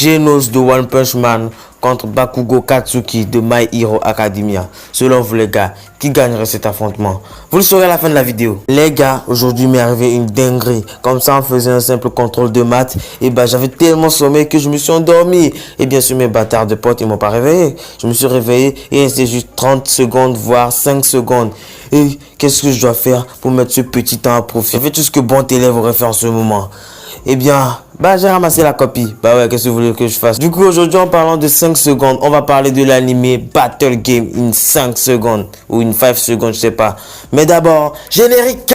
Genos de One Punch Man contre Bakugo Katsuki de My Hero Academia. Selon vous les gars, qui gagnerait cet affrontement? Vous le saurez à la fin de la vidéo. Les gars, aujourd'hui m'est arrivé une dinguerie. Comme ça, on faisait un simple contrôle de maths. Et bah j'avais tellement sommeil que je me suis endormi. Et bien sûr mes bâtards de potes ils m'ont pas réveillé. Je me suis réveillé et il restait juste 30 secondes voire 5 secondes. Et qu'est-ce que je dois faire pour mettre ce petit temps à profit? J'ai fait tout ce que bon élève aurait fait en ce moment. Eh bien, j'ai ramassé la copie. Bah ouais, qu'est-ce que vous voulez que je fasse? Du coup, aujourd'hui, en parlant de 5 secondes, on va parler de l'animé Battle Game in 5 secondes. Ou in 5 secondes, je sais pas. Mais d'abord, générique.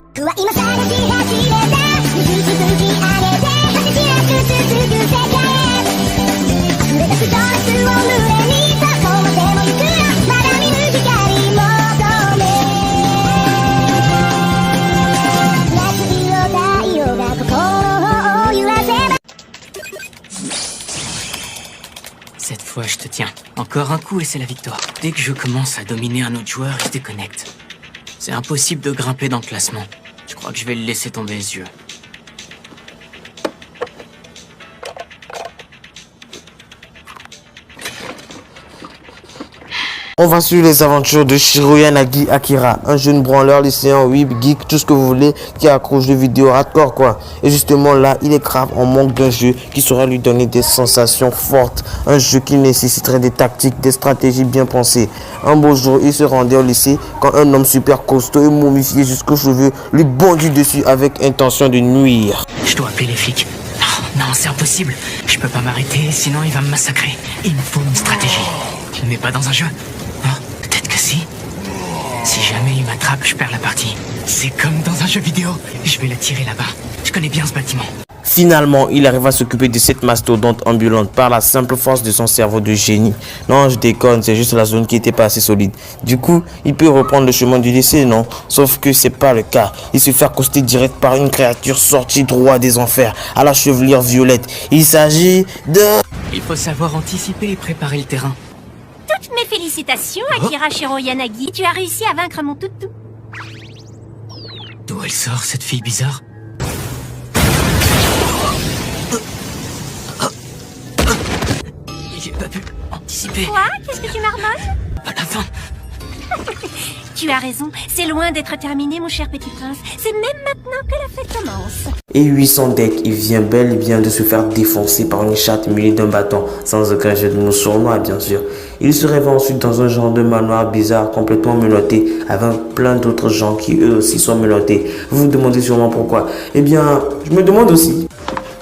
Cette fois, je te tiens. Encore un coup et c'est la victoire. Dès que je commence à dominer un autre joueur, il se déconnecte. C'est impossible de grimper dans le classement. Je crois que je vais le laisser tomber les yeux. On va suivre les aventures de Shiroyanagi Akira, un jeune branleur lycéen, weeb, geek, tout ce que vous voulez, qui accroche de vidéos hardcore quoi. Et justement là, il est grave en manque d'un jeu qui saura lui donner des sensations fortes. Un jeu qui nécessiterait des tactiques, des stratégies bien pensées. Un beau jour, il se rendait au lycée quand un homme super costaud et momifié jusqu'aux cheveux lui bondit dessus avec intention de nuire. Je dois appeler les flics. Non, c'est impossible. Je peux pas m'arrêter, sinon il va me massacrer. Il me faut une stratégie. Mais pas dans un jeu. Peut-être que si. Si jamais il m'attrape, je perds la partie. C'est comme dans un jeu vidéo. Je vais le tirer là-bas. Je connais bien ce bâtiment. Finalement, il arrive à s'occuper de cette mastodonte ambulante par la simple force de son cerveau de génie. Non, je déconne, c'est juste la zone qui était pas assez solide. Du coup, il peut reprendre le chemin du lycée, non? Sauf que c'est pas le cas. Il se fait accoster direct par une créature sortie droit des enfers, à la chevelure violette. Il s'agit de... Il faut savoir anticiper et préparer le terrain. Toutes mes félicitations, Akira Shiroyanagi. Tu as réussi à vaincre mon toutou. D'où elle sort, cette fille bizarre? J'ai pas pu anticiper. Quoi? Qu'est-ce que tu marmonnes? À la fin. Tu as raison, c'est loin d'être terminé, mon cher petit prince. C'est même maintenant que la fête commence. Et 800 deck, il vient bel et bien de se faire défoncer par une chatte munie d'un bâton, sans aucun jeu de mots sournois bien sûr. Il se réveille ensuite dans un genre de manoir bizarre, complètement menotté, avec plein d'autres gens qui eux aussi sont menottés. Vous vous demandez sûrement pourquoi. Eh bien, je me demande aussi.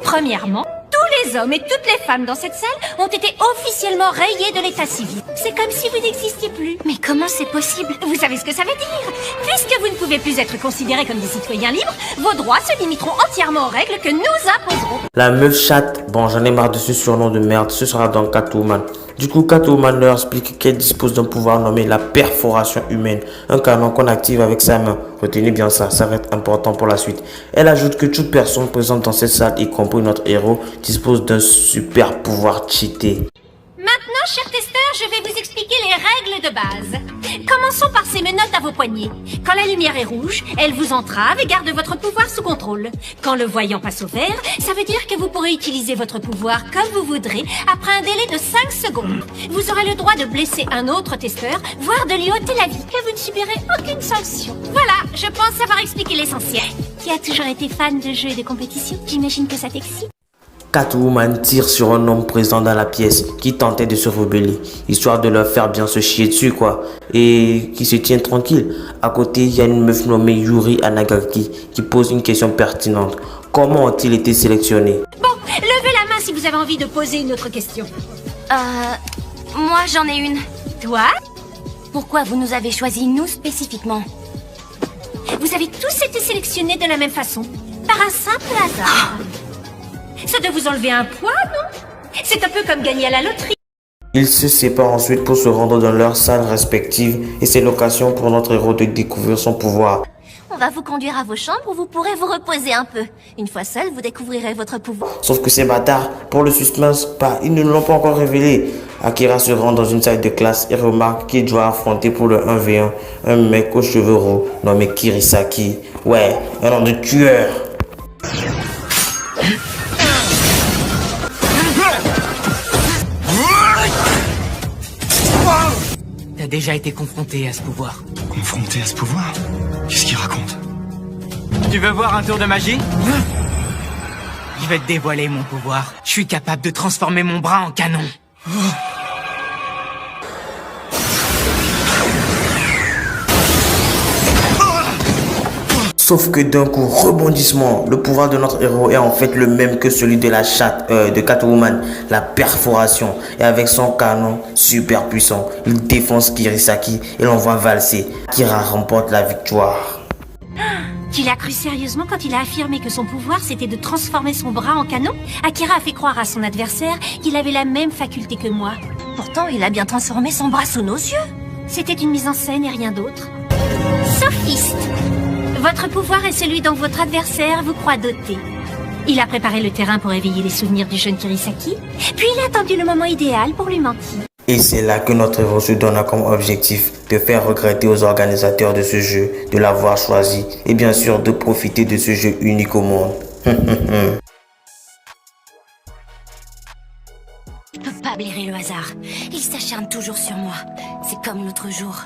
Premièrement, tous les hommes et toutes les femmes dans cette salle ont été officiellement rayés de l'état civil. C'est comme si vous n'existiez plus. Mais comment c'est possible? Vous savez ce que ça veut dire? Puisque vous ne pouvez plus être considérés comme des citoyens libres, vos droits se limiteront entièrement aux règles que nous imposerons. La meuf chatte, bon j'en ai marre de ce surnom de merde, ce sera donc Catwoman. Du coup, Catwoman leur explique qu'elle dispose d'un pouvoir nommé la perforation humaine, un canon qu'on active avec sa main. Retenez bien ça, ça va être important pour la suite. Elle ajoute que toute personne présente dans cette salle, y compris notre héros, dispose d'un super pouvoir cheaté. Maintenant, chers testeurs, je vais vous expliquer les règles de base. Commençons par ces menottes à vos poignets. Quand la lumière est rouge, elle vous entrave et garde votre pouvoir sous contrôle. Quand le voyant passe au vert, ça veut dire que vous pourrez utiliser votre pouvoir comme vous voudrez après un délai de 5 secondes. Vous aurez le droit de blesser un autre testeur, voire de lui ôter la vie, que vous ne subirez aucune sanction. Voilà, je pense avoir expliqué l'essentiel. Tu as toujours été fan de jeux et de compétition? J'imagine que ça t'excite. Catwoman tire sur un homme présent dans la pièce qui tentait de se rebeller, histoire de leur faire bien se chier dessus quoi, et qui se tient tranquille. À côté, il y a une meuf nommée Yuri Anagaki qui pose une question pertinente. Comment ont-ils été sélectionnés? Bon, levez la main si vous avez envie de poser une autre question. Moi j'en ai une. Toi? Pourquoi vous nous avez choisi nous spécifiquement? Vous avez tous été sélectionnés de la même façon, par un simple hasard. Ça de vous enlever un poids, non? C'est un peu comme gagner à la loterie. Ils se séparent ensuite pour se rendre dans leurs salles respectives et c'est l'occasion pour notre héros de découvrir son pouvoir. On va vous conduire à vos chambres où vous pourrez vous reposer un peu. Une fois seul, vous découvrirez votre pouvoir. Sauf que ces bâtards, pour le suspense, ils ne l'ont pas encore révélé. Akira se rend dans une salle de classe et remarque qu'il doit affronter pour le 1v1 un mec aux cheveux roux nommé Kirisaki. Ouais, un nom de tueur. t'as déjà été confronté à ce pouvoir. Confronté à ce pouvoir? Qu'est-ce qu'il raconte? Tu veux voir un tour de magie? Je vais te dévoiler mon pouvoir. Je suis capable de transformer mon bras en canon. Sauf que d'un coup, rebondissement, le pouvoir de notre héros est en fait le même que celui de la chatte de Catwoman, la perforation. Et avec son canon super puissant, il défonce Kirisaki et l'envoie valser. Kira remporte la victoire. Tu l'as cru sérieusement quand il a affirmé que son pouvoir c'était de transformer son bras en canon? Akira a fait croire à son adversaire qu'il avait la même faculté que moi. Pourtant, il a bien transformé son bras sous nos yeux. C'était une mise en scène et rien d'autre. Sophiste! Votre pouvoir est celui dont votre adversaire vous croit doté. Il a préparé le terrain pour éveiller les souvenirs du jeune Kirisaki, puis il a attendu le moment idéal pour lui mentir. Et c'est là que notre héros se donne comme objectif de faire regretter aux organisateurs de ce jeu de l'avoir choisi et bien sûr de profiter de ce jeu unique au monde. Je peux pas blairer le hasard. Il s'acharne toujours sur moi. C'est comme l'autre jour.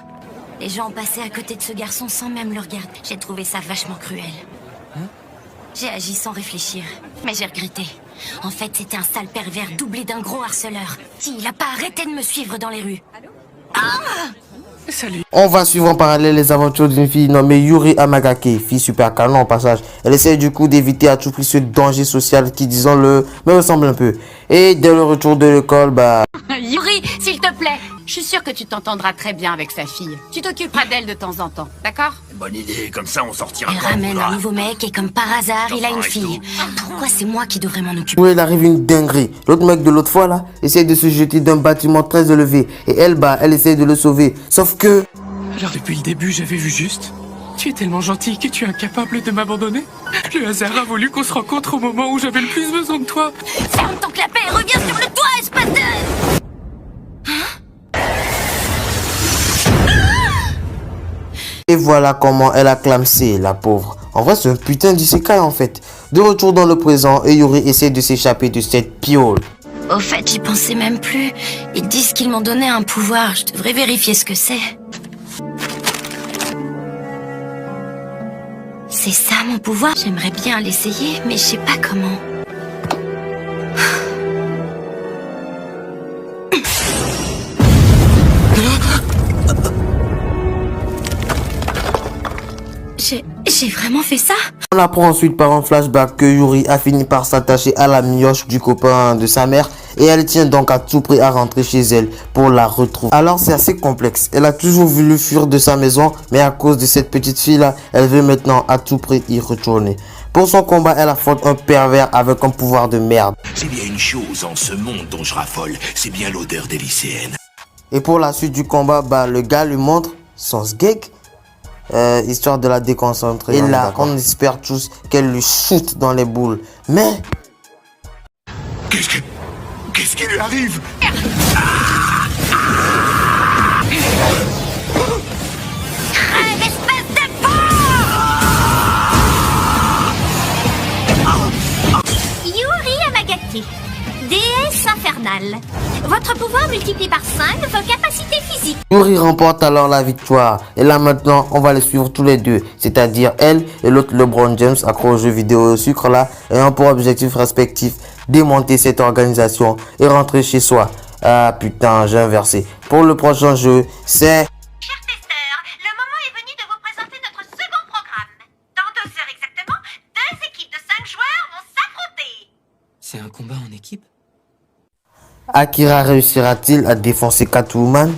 Les gens passaient à côté de ce garçon sans même le regarder. J'ai trouvé ça vachement cruel. J'ai agi sans réfléchir, mais j'ai regretté. En fait, c'était un sale pervers doublé d'un gros harceleur. Il a pas arrêté de me suivre dans les rues. Salut. On va suivre en parallèle les aventures d'une fille nommée Yuri Amagake, fille super canon au passage. Elle essaie du coup d'éviter à tout prix ce danger social qui, disons-le, me ressemble un peu. Et dès le retour de l'école, Yuri, s'il te plaît, je suis sûre que tu t'entendras très bien avec sa fille. Tu t'occuperas d'elle de temps en temps, d'accord? Bonne idée, comme ça on sortira. Elle ramène un nouveau mec et comme par hasard, il a une fille. Pourquoi c'est moi qui devrais m'en occuper? où il arrive une dinguerie. L'autre mec de l'autre fois là, essaie de se jeter d'un bâtiment très élevé. Et elle essaie de le sauver. Sauf que... Alors depuis le début, j'avais vu juste. Tu es tellement gentil que tu es incapable de m'abandonner. Le hasard a voulu qu'on se rencontre au moment où j'avais le plus besoin de toi. Ferme ton clapet et reviens sur le toit, espèce de... Et voilà comment elle a clamsé, la pauvre. En vrai, c'est un putain d'isekai en fait. De retour dans le présent, et Yuri essaie de s'échapper de cette piole. Au fait, j'y pensais même plus. Ils disent qu'ils m'ont donné un pouvoir. Je devrais vérifier ce que c'est. C'est ça mon pouvoir? J'aimerais bien l'essayer, mais je sais pas comment. J'ai vraiment fait ça? On apprend ensuite par un flashback que Yuri a fini par s'attacher à la mioche du copain de sa mère et elle tient donc à tout prix à rentrer chez elle pour la retrouver. Alors c'est assez complexe. Elle a toujours voulu fuir de sa maison, mais à cause de cette petite fille là, elle veut maintenant à tout prix y retourner. Pour son combat, elle affronte un pervers avec un pouvoir de merde. C'est bien une chose en ce monde dont je raffole, c'est bien l'odeur des lycéennes. Et pour la suite du combat, le gars lui montre son sgeg. Histoire de la déconcentrer. Et là, on espère tous qu'elle lui shoot dans les boules. Mais... Qu'est-ce qui lui arrive? Crève, espèce de Yuri Amagake, déesse infernale. Votre pouvoir multiplie par 5 vos capacités physiques. Yuri remporte alors la victoire. Et là maintenant, on va les suivre tous les deux. C'est-à-dire elle et l'autre LeBron James, accro aux jeux vidéo et au sucre là, ayant pour objectif respectif démonter cette organisation et rentrer chez soi. Ah putain, j'ai inversé. Pour le prochain jeu, c'est... Chers testeurs, le moment est venu de vous présenter notre second programme. Dans 2 heures exactement, 2 équipes de 5 joueurs vont s'affronter. C'est un combat en équipe? Akira réussira-t-il à défoncer Catwoman?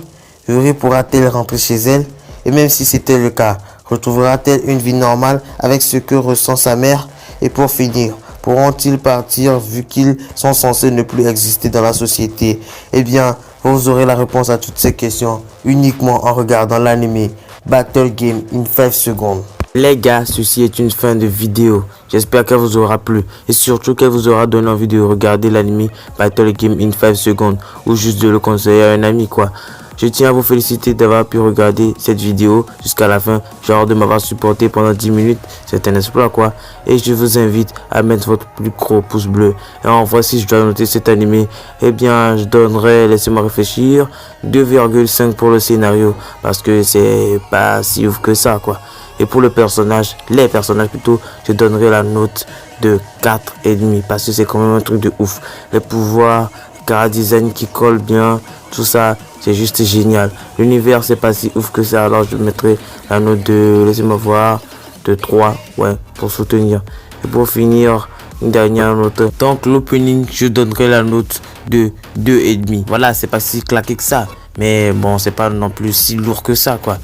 Yuri pourra-t-elle rentrer chez elle? Et même si c'était le cas, retrouvera-t-elle une vie normale avec ce que ressent sa mère? Et pour finir, pourront-ils partir vu qu'ils sont censés ne plus exister dans la société? Eh bien, vous aurez la réponse à toutes ces questions uniquement en regardant l'anime Battle Game in 5 secondes. Les gars, ceci est une fin de vidéo. J'espère qu'elle vous aura plu et surtout qu'elle vous aura donné envie de regarder l'anime Battle Game in 5 secondes ou juste de le conseiller à un ami quoi. Je tiens à vous féliciter d'avoir pu regarder cette vidéo jusqu'à la fin, genre de m'avoir supporté pendant 10 minutes. C'est un exploit quoi. Et je vous invite à mettre votre plus gros pouce bleu. Et en vrai, si je dois noter cet animé, eh bien je donnerai, laissez-moi réfléchir, 2,5 pour le scénario. Parce que c'est pas si ouf que ça quoi. Et pour le personnage, les personnages plutôt, je donnerai la note de 4,5 parce que c'est quand même un truc de ouf. Les pouvoirs, car design qui colle bien, tout ça, c'est juste génial. L'univers, c'est pas si ouf que ça, alors je mettrai la note de, laissez-moi voir, de 3, ouais, pour soutenir. Et pour finir, une dernière note. Donc l'opening, je donnerai la note de 2,5. Voilà, c'est pas si claqué que ça, mais bon, c'est pas non plus si lourd que ça, quoi.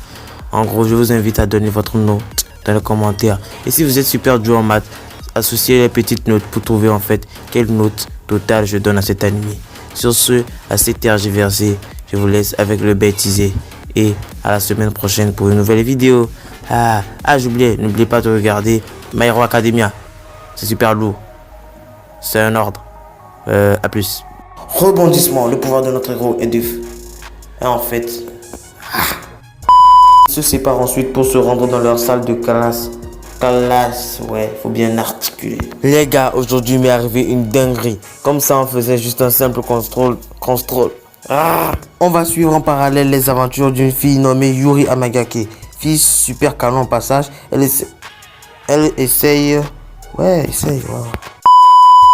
En gros, je vous invite à donner votre note dans les commentaires. Et si vous êtes super dur en maths, associez les petites notes pour trouver en fait quelle note totale je donne à cet animé. Sur ce, assez tergiversé, je vous laisse avec le bêtisier. Et à la semaine prochaine pour une nouvelle vidéo. J'oubliais, n'oubliez pas de regarder My Hero Academia. C'est super lourd. C'est un ordre. À plus. Rebondissement, le pouvoir de notre héros est de... Et en fait... Ils se séparent ensuite pour se rendre dans leur salle de classe. Ouais, faut bien articuler. Les gars, aujourd'hui m'est arrivé une dinguerie. Comme ça, on faisait juste un simple contrôle. On va suivre en parallèle les aventures d'une fille nommée Yuri Amagake. Fille super canon au passage. Elle essaye. Ouais, essaye. Wow.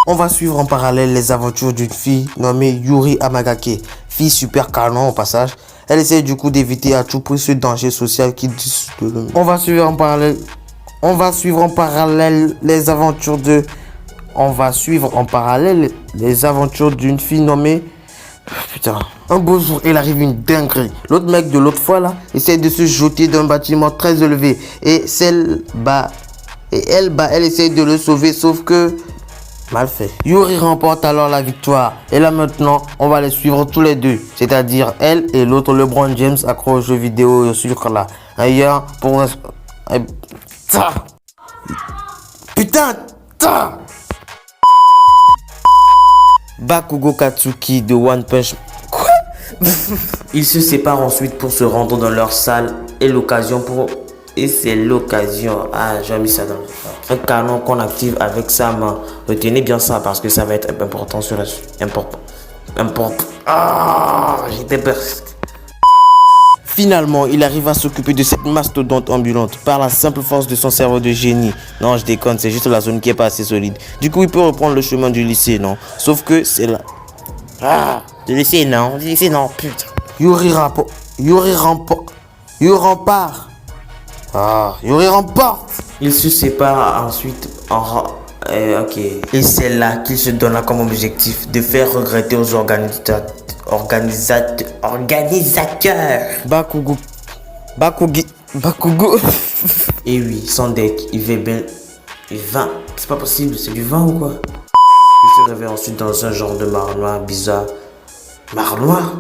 On va suivre en parallèle les aventures d'une fille nommée Yuri Amagake. Fille super canon au passage. Elle essaie du coup d'éviter à tout prix ce danger social qui... On va suivre en parallèle les aventures d'une fille nommée... Putain. Un beau jour, il arrive une dinguerie. L'autre mec de l'autre fois là, essaie de se jeter d'un bâtiment très élevé. Et elle essaie de le sauver, sauf que... Mal fait. Yuri remporte alors la victoire. Et là maintenant, on va les suivre tous les deux. C'est-à-dire elle et l'autre LeBron James accro aux jeux vidéo et au sucre là. Ailleurs pour... Putain. Bakugo Katsuki de One Punch... Quoi? Ils se séparent ensuite pour se rendre dans leur salle et l'occasion pour... Et c'est l'occasion. J'ai mis ça dans le... Un canon qu'on active avec sa main. Retenez bien ça parce que ça va être important sur la suite. Important. J'étais peur. Finalement, il arrive à s'occuper de cette mastodonte ambulante par la simple force de son cerveau de génie. Non, je déconne, c'est juste la zone qui est pas assez solide. Du coup, il peut reprendre le chemin du lycée, non? Sauf que c'est là. Du lycée, non, putain. Yuri remporte. Ils se séparent ensuite ok. Et c'est là qu'il se donna comme objectif de faire regretter aux organisateurs. Bakugo. Et oui, son deck, il va. C'est pas possible, c'est du vin ou quoi? Il se réveille ensuite dans un genre de mare noire bizarre. Mare noire?